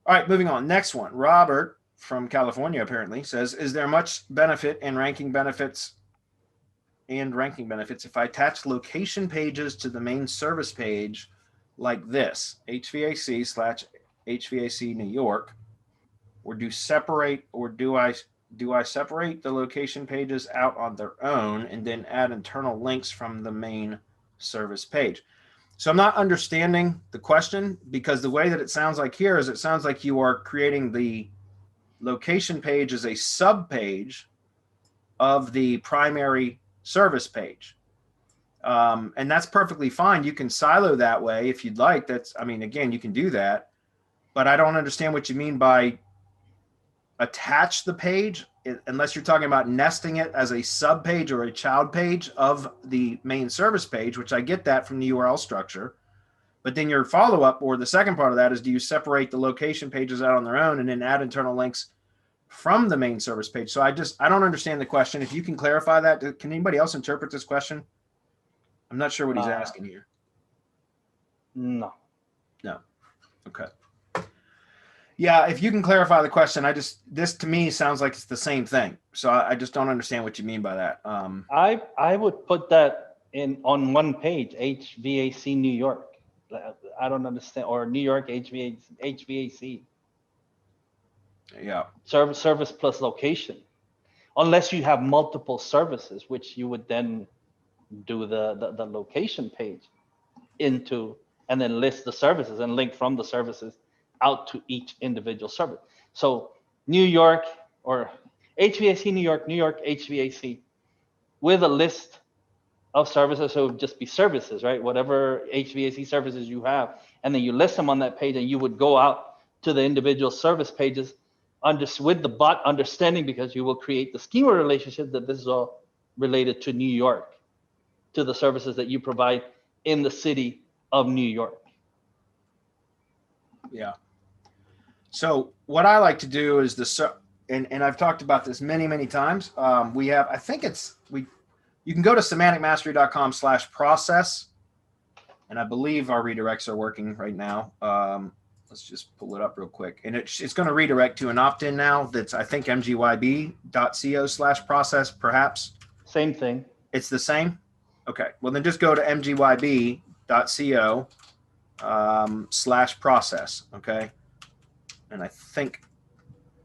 All right, moving on. Next one. Robert from California apparently says, is there much benefit in ranking benefits if I attach location pages to the main service page like this, hvac/hvac New York, or do I separate the location pages out on their own and then add internal links from the main service page? So I'm not understanding the question, because the way that it sounds like here is it sounds like you are creating the location page as a sub page of the primary service page. And that's perfectly fine. You can silo that way if you'd like. Again, you can do that, but I don't understand what you mean by attach the page, unless you're talking about nesting it as a sub page or a child page of the main service page, which I get that from the URL structure. But then your follow-up, or the second part of that, is do you separate the location pages out on their own and then add internal links from the main service page? So I don't understand the question. If you can clarify that, can anybody else interpret this question? I'm not sure what he's asking here. No. Okay. Yeah, if you can clarify the question, this to me sounds like it's the same thing. So I just don't understand what you mean by that. I would put that on one page, HVAC New York. I don't understand, or New York HVAC. Yeah. Service plus location, unless you have multiple services, which you would then do the location page into, and then list the services and link from the services out to each individual service. So New York, or HVAC New York HVAC, with a list of services. So it would just be services, right? Whatever HVAC services you have, and then you list them on that page, and you would go out to the individual service pages with the bot understanding, because you will create the schema relationship that this is all related to New York, to the services that you provide in the city of New York. Yeah. So what I like to do is and I've talked about this many times. You can go to semanticmastery.com/process, and I believe our redirects are working right now. Let's just pull it up real quick, and it's going to redirect to an opt-in now. That's, I think, mgyb.co/process, perhaps. Same thing. It's the same. Okay. Well, then just go to mgyb.co/process. Okay. And I think,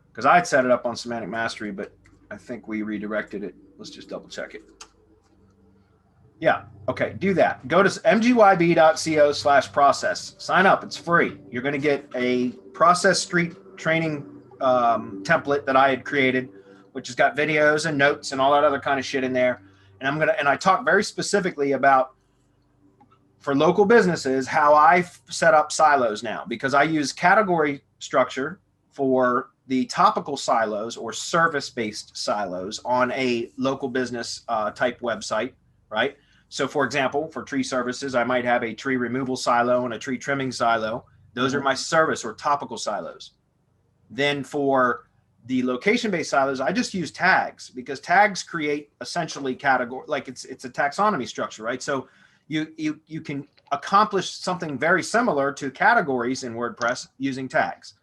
because I had set it up on Semantic Mastery, but I think we redirected it. Let's just double check it. Yeah. Okay. Do that. Go to mgyb.co/process. Sign up. It's free. You're going to get a Process Street training template that I had created, which has got videos and notes and all that other kind of shit in there. And I talk very specifically about, for local businesses, how I set up silos now, because I use category structure for the topical silos or service-based silos on a local business type website, right? So for example, for tree services, I might have a tree removal silo and a tree trimming silo. Those are my service or topical silos. Then for the location-based silos, I just use tags, because tags create essentially category, like it's a taxonomy structure, right? So you can accomplish something very similar to categories in WordPress using tags.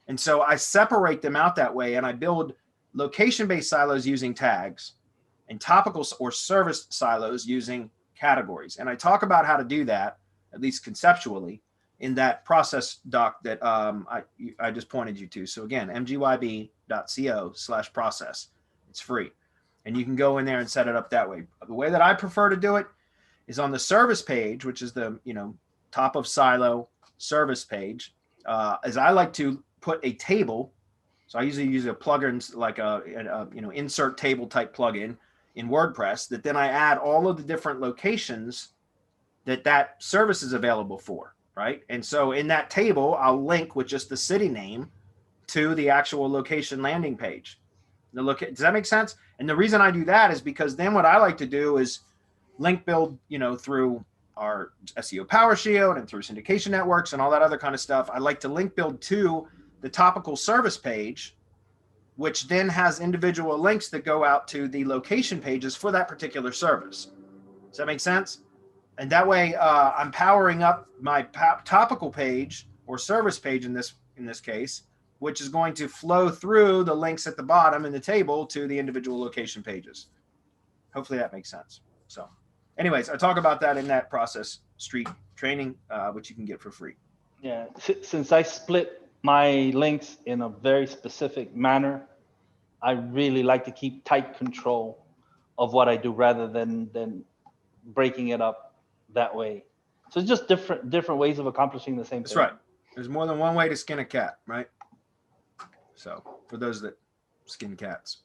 And so I separate them out that way, and I build location-based silos using tags and topical or service silos using categories. And I talk about how to do that, at least conceptually, in that process doc that I just pointed you to. So again, mgyb.co/process. It's free. And you can go in there and set it up that way. The way that I prefer to do it is on the service page, which is the top of silo service page, as I like to put a table. So I usually use a plugin like a insert table type plugin in WordPress, that then I add all of the different locations that service is available for, right? And so in that table, I'll link with just the city name to the actual location landing page. Does that make sense? And the reason I do that is because then what I like to do is link build, through our SEO Power Shield and through syndication networks and all that other kind of stuff. I like to link build to the topical service page, which then has individual links that go out to the location pages for that particular service. Does that make sense? And that way I'm powering up my topical page or service page in this case which is going to flow through the links at the bottom in the table to the individual location pages. Hopefully that makes sense. So anyways, I talk about that in that process street training, which you can get for free. Yeah, since I split my links in a very specific manner, I really like to keep tight control of what I do rather than breaking it up that way. So it's just different ways of accomplishing the same That's thing. right. There's more than one way to skin a cat, right? So for those that skin cats.